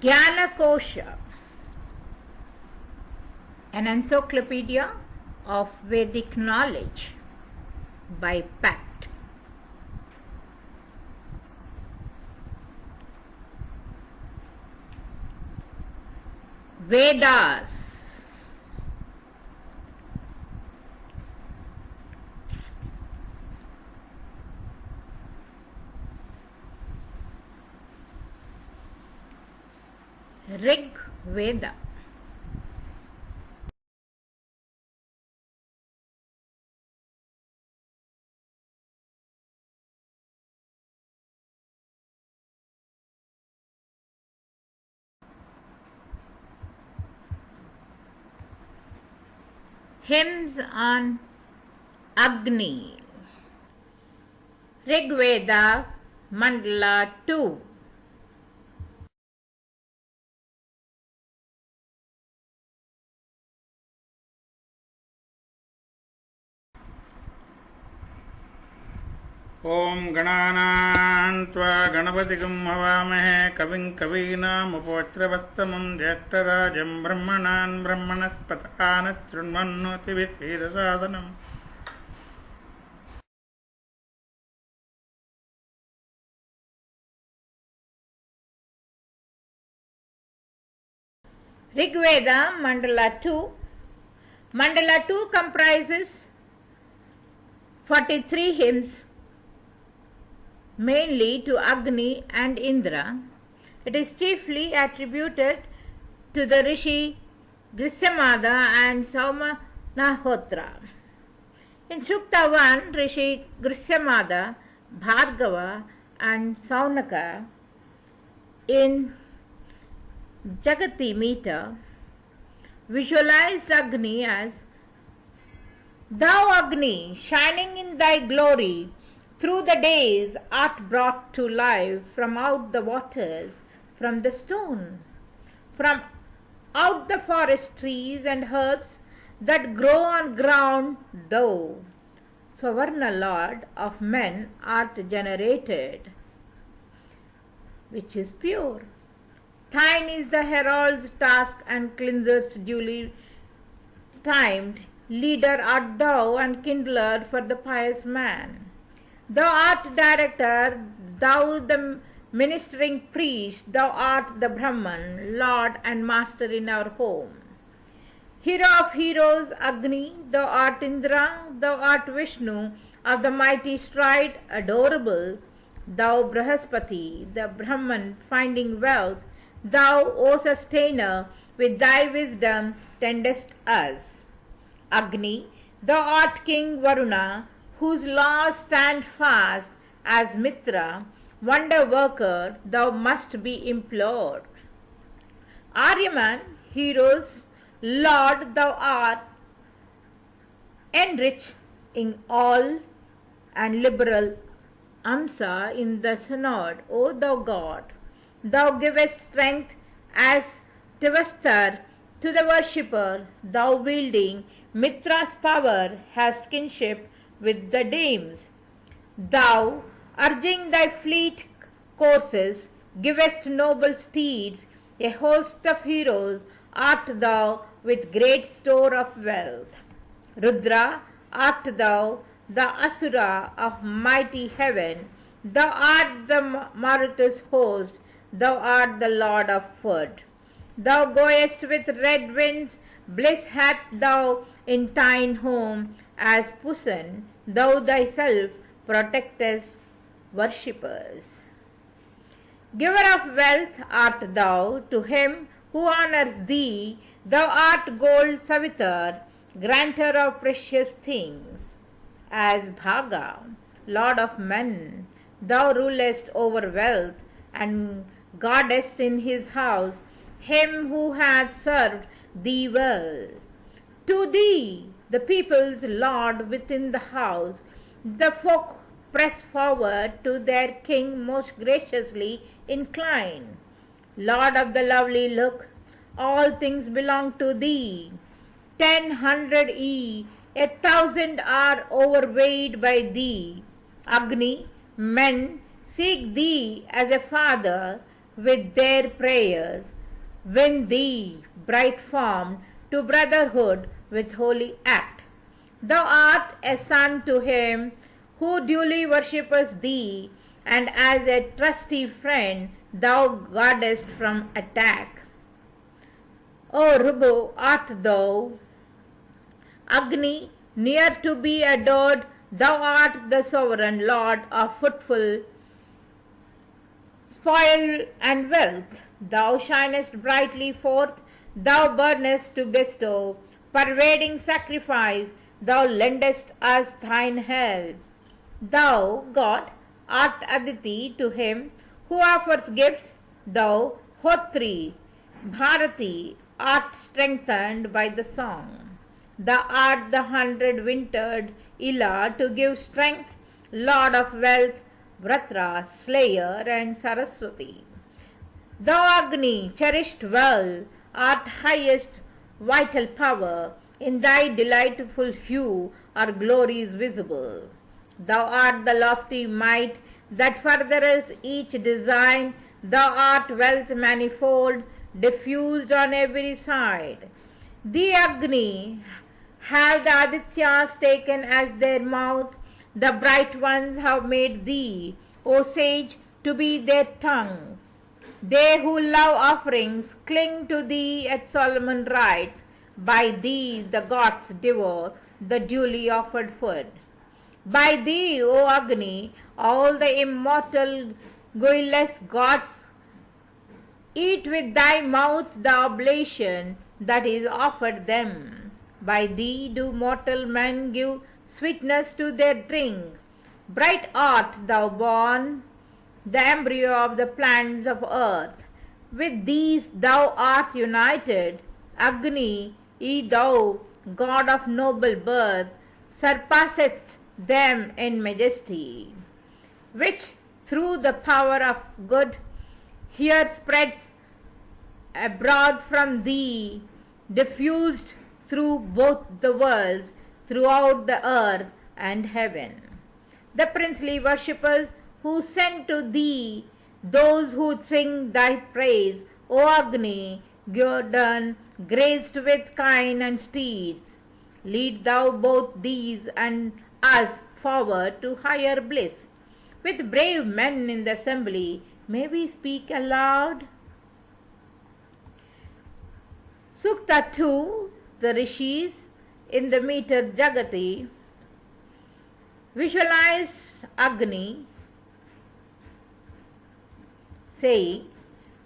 Gyanakosha, an encyclopedia of Vedic knowledge by Pact. Vedas. Rig Veda. Hymns on Agni. Rig Veda, Mandala 2. ओम गणानां त्वा गणपतिगं हवामहे कविं कवीनामुपवज्रवत्तमं ज्येष्ठराजं ब्रह्मणान् ब्रह्मणस्पतकान् शृण्वन्नोतिभिः वेदसादनम् Rig Veda, Mandala 2. Mandala 2 comprises 43 hymns, mainly to Agni and Indra. It is chiefly attributed to the Rishi Grisamada and Saumanhotra. In Sukta 1, Rishi Grisamada, Bhargava and Saunaka in Jagati meter visualized Agni as, "Thou Agni, shining in thy glory, through the days art brought to life from out the waters, from the stone, from out the forest trees and herbs that grow on ground, thou, sovereign Lord of men, art generated, which is pure. Thine is the herald's task and cleanser's duly timed. Leader art thou and kindler for the pious man. Thou art director, thou the ministering priest, thou art the Brahman, Lord and Master in our home. Hero of heroes, Agni, thou art Indra, thou art Vishnu, of the mighty stride, adorable. Thou Brahaspati, the Brahman, finding wealth, thou, O sustainer, with thy wisdom tendest us. Agni, thou art King Varuna, whose laws stand fast as Mitra, wonder worker, thou must be implored. Aryaman, heroes, Lord, thou art enriching all and liberal Amsa in the synod, O thou God. Thou givest strength as Tivastar to the worshipper, thou wielding Mitra's power hast kinship with the dames. Thou, urging thy fleet courses, givest noble steeds, a host of heroes art thou with great store of wealth. Rudra, art thou the Asura of mighty heaven, thou art the Marutu's host, thou art the Lord of food. Thou goest with red winds, bliss hath thou in thine home, as Pusan, thou thyself protectest worshippers. Giver of wealth art thou to him who honors thee, thou art gold Savitar, granter of precious things. As Bhaga, Lord of men, thou rulest over wealth and guardest in his house him who hath served thee well. To thee, the people's Lord within the house, the folk press forward to their king most graciously incline. Lord of the lovely look, all things belong to thee. 1,000 1,000 are overweighed by thee. Agni, men seek thee as a father, with their prayers. Win thee, bright form, to brotherhood with holy act. Thou art a son to him who duly worshippeth thee, and as a trusty friend thou guardest from attack. O Rubu art thou, Agni, near to be adored, thou art the sovereign lord of fruitful spoil and wealth. Thou shinest brightly forth, thou burnest to bestow, pervading sacrifice, thou lendest us thine help. Thou, God, art Aditi to him who offers gifts, thou, Hotri, Bharati, art strengthened by the song. Thou art the 100-wintered Ila to give strength, Lord of wealth, Vratra, slayer, and Saraswati. Thou Agni, cherished well, art highest vital power, in thy delightful hue our glory is visible. Thou art the lofty might that furthereth each design, thou art wealth manifold, diffused on every side. Thee Agni have the Adityas taken as their mouth, the bright ones have made thee, O sage, to be their tongue. They who love offerings cling to thee at solemn rites, by thee the gods devour the duly offered food. By thee, O Agni, all the immortal guileless gods eat with thy mouth the oblation that is offered them. By thee do mortal men give sweetness to their drink. Bright art thou born, the embryo of the plants of earth. With these thou art united, Agni, ye thou, God of noble birth, surpassest them in majesty, which through the power of good here spreads abroad from thee, diffused through both the worlds, throughout the earth and heaven. The princely worshippers who send to thee, those who sing thy praise, O Agni, guerdon, graced with kine and steeds, lead thou both these and us forward to higher bliss. With brave men in the assembly, may we speak aloud? Sukta 2, the rishis in the meter Jagati visualize Agni saying,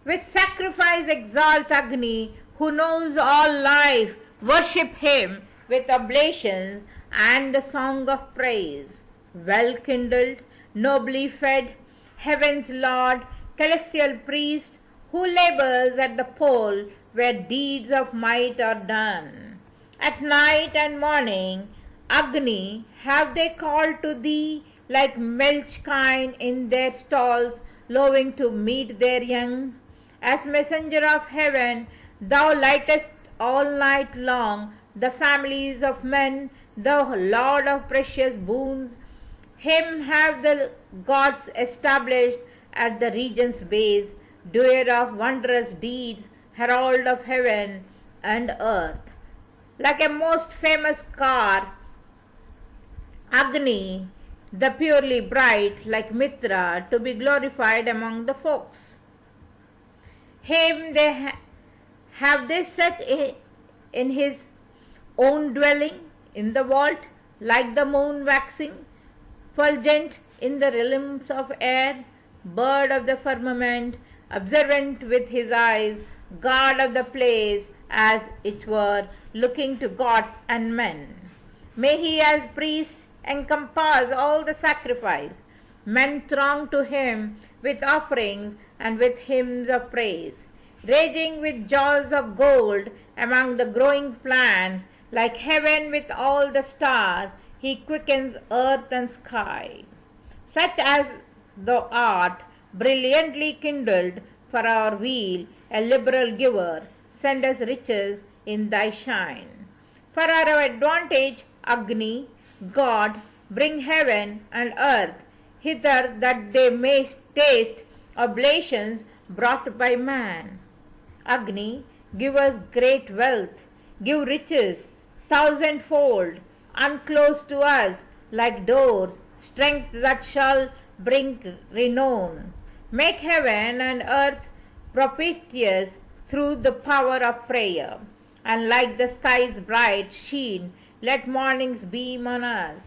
with sacrifice exalt Agni, who knows all life, worship him with oblations and the song of praise. Well kindled, nobly fed, heaven's Lord, celestial priest, who labors at the pole where deeds of might are done. At night and morning, Agni, have they called to thee like milch kine in their stalls, lowing to meet their young? As messenger of heaven, thou lightest all night long the families of men, thou Lord of precious boons. Him have the gods established at the region's base, doer of wondrous deeds, herald of heaven and earth. Like a most famous car, Agni, the purely bright, like Mitra, to be glorified among the folks. Him have they set in his own dwelling in the vault, like the moon waxing, fulgent in the realms of air, bird of the firmament, observant with his eyes, guard of the place, as it were, looking to gods and men. May he as priest encompass all the sacrifice. Men throng to him with offerings and with hymns of praise. Raging with jaws of gold among the growing plants, like heaven with all the stars, he quickens earth and sky. Such as thou art, brilliantly kindled for our weal, a liberal giver, send us riches in thy shine. For our advantage, Agni, God, bring heaven and earth hither, that they may taste oblations brought by man. Agni, give us great wealth, give riches thousandfold, unclose to us like doors, strength that shall bring renown. Make heaven and earth propitious through the power of prayer, and like the sky's bright sheen, let mornings beam on us.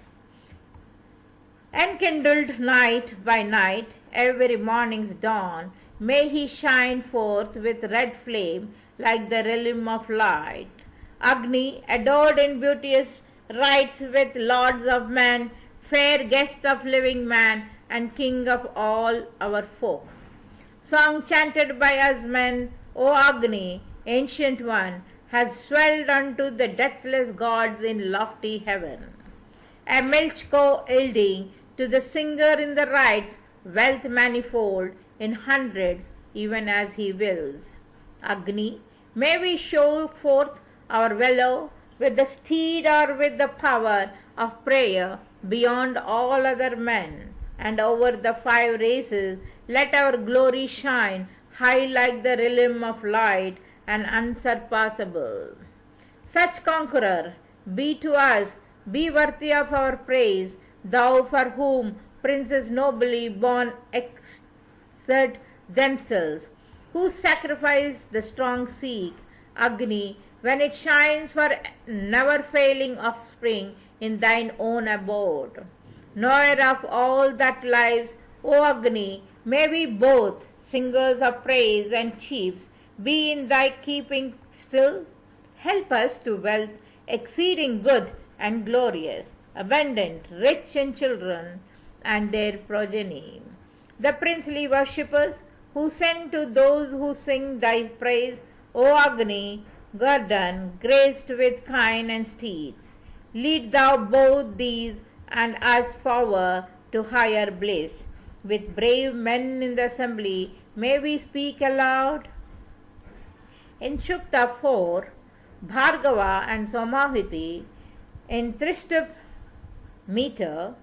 Enkindled night by night, every morning's dawn, may he shine forth with red flame like the realm of light. Agni, adored in beauteous rites with lords of men, fair guest of living man, and king of all our folk. Song chanted by us men, O Agni, ancient one, has swelled unto the deathless gods in lofty heaven. A milchco yielding to the singer in the rites, wealth manifold in hundreds, even as he wills. Agni, may we show forth our valor with the steed or with the power of prayer beyond all other men, and over the 5 races let our glory shine high like the realm of light and unsurpassable. Such conqueror, be to us, be worthy of our praise, thou for whom princes nobly born exert themselves, who sacrifice the strong seek, Agni, when it shines for never failing offspring in thine own abode. Knower of all that lives, O Agni, may we both, singers of praise and chiefs, be in thy keeping still. Help us to wealth exceeding good and glorious, abundant, rich in children and their progeny. The princely worshippers who send to those who sing thy praise, O Agni, guerdon, graced with kine and steeds, lead thou both these and us forward to higher bliss. With brave men in the assembly, may we speak aloud. In Shukta 4, Bhargava and Somahiti, in Trishtup meter,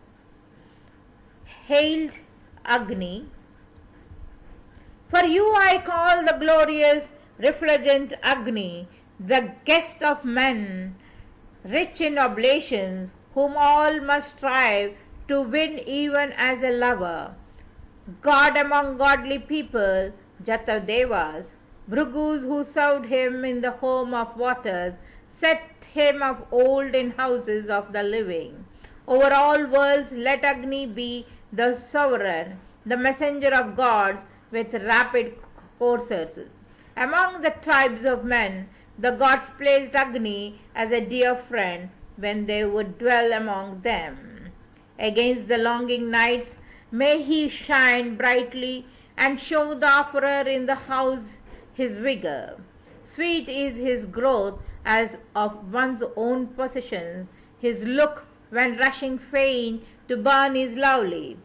hailed Agni. For you I call the glorious, refulgent Agni, the guest of men, rich in oblations, whom all must strive to win even as a lover. God among godly people, Jatadevas, Bhrigus who served him in the home of waters, set him of old in houses of the living. Over all worlds let Agni be the sovereign, the messenger of gods with rapid coursers. Among the tribes of men, the gods placed Agni as a dear friend when they would dwell among them. Against the longing nights, may he shine brightly and show the offerer in the house his vigor. Sweet is his growth as of one's own possessions. His look when rushing fain to burn is lovely.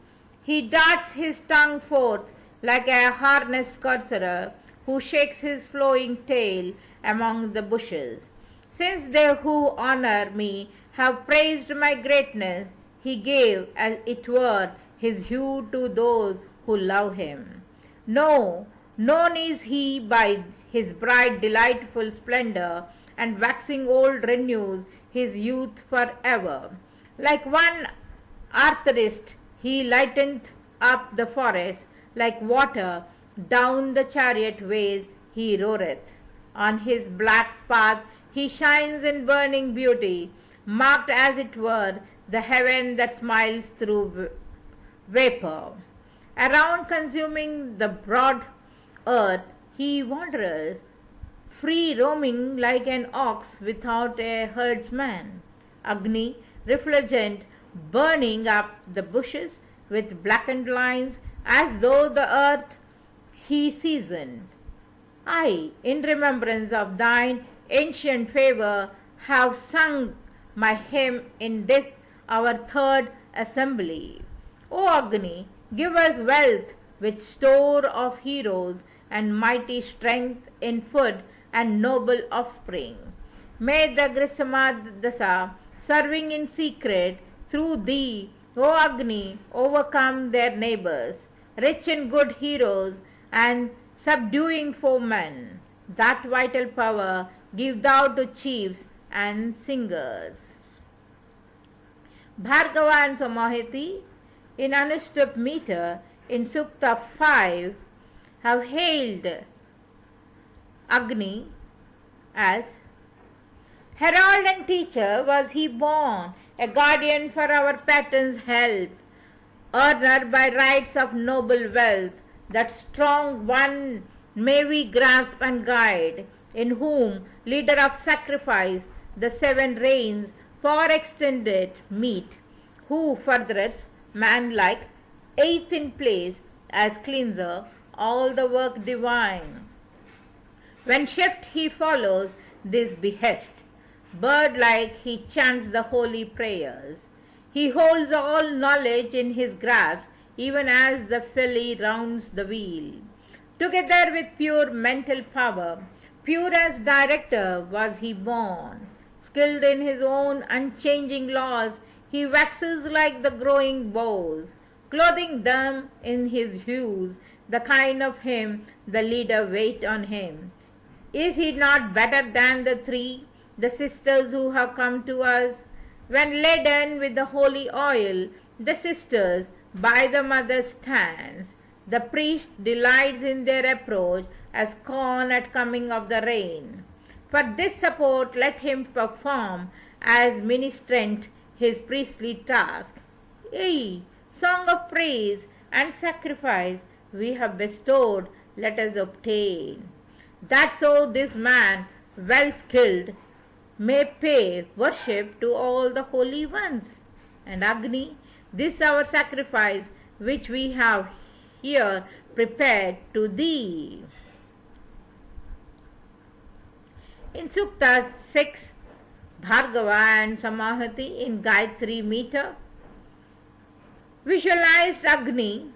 He darts his tongue forth like a harnessed courser who shakes his flowing tail among the bushes. Since they who honor me have praised my greatness, he gave, as it were, his hue to those who love him. No, known is he by his bright delightful splendor, and waxing old renews his youth forever. Like one artist he lightened up the forest, like water down the chariot ways he roareth. On his black path he shines in burning beauty, marked as it were the heaven that smiles through vapor. Around consuming the broad earth he wanders, free roaming like an ox without a herdsman. Agni, refulgent, burning up the bushes with blackened lines as though the earth he seasoned. I, in remembrance of thine ancient favor, have sung my hymn in this our third assembly. O Agni, give us wealth with store of heroes and mighty strength in food and noble offspring. May the Grisamadasa, serving in secret through thee, O Agni, overcome their neighbors. rich in good heroes and subduing foemen. That vital power give thou to chiefs and singers. Bhargava and Samahiti in Anushtup meter in Sukta 5 have hailed Agni as herald and teacher was he born, a guardian for our patron's help, earner by rights of noble wealth, that strong one may we grasp and guide, in whom, leader of sacrifice, the 7 rains far extended meet, who furthereth man-like, eighth in place, as cleanser, all the work divine. When shift he follows this behest, bird-like he chants the holy prayers. He holds all knowledge in his grasp, even as the filly rounds the wheel. Together with pure mental power, pure as director was he born. Skilled in his own unchanging laws, he waxes like the growing boughs, clothing them in his hues, the kind of him the leader wait on him. Is he not better than the 3, the sisters who have come to us? When laden with the holy oil, the sisters by the mother stands. The priest delights in their approach as corn at coming of the rain. For this support let him perform as ministrant his priestly task. Yea, song of praise and sacrifice we have bestowed, let us obtain. That so this man, well skilled, may pay worship to all the holy ones. And Agni, this our sacrifice which we have here prepared to thee. In Sukta 6, Bhargava and Samahati in Gayatri meter visualized Agni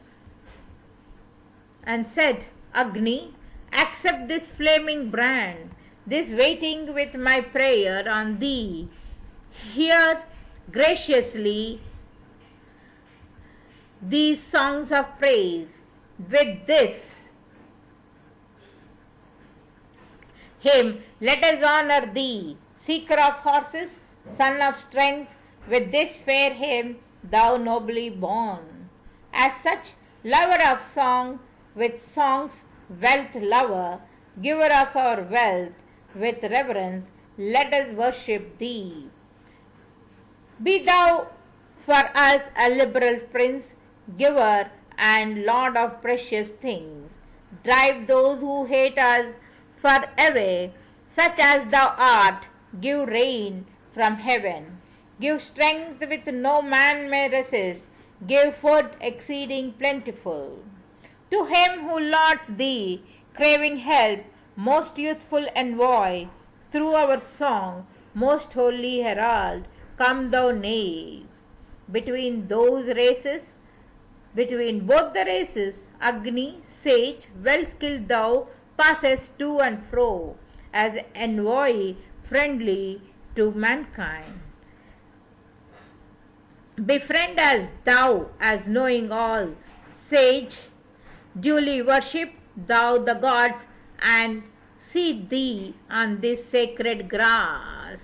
and said, Agni, accept this flaming brand, this waiting with my prayer on thee. Hear graciously these songs of praise. With this him let us honor thee, seeker of horses, son of strength, with this fair hymn thou nobly born. As such, lover of song, with song's wealth lover, giver of our wealth, with reverence let us worship thee. Be thou for us a liberal prince, giver and lord of precious things. Drive those who hate us far away, such as thou art, give rain from heaven. Give strength which no man may resist, give food exceeding plentiful. To him who lauds thee, craving help, most youthful envoy, through our song, most holy herald, come thou knave. Between those races, between both the races, Agni, sage, well skilled thou, passest to and fro, as envoy friendly to mankind. Befriend as thou, as knowing all, sage, duly worship thou the gods, and seat thee on this sacred grass.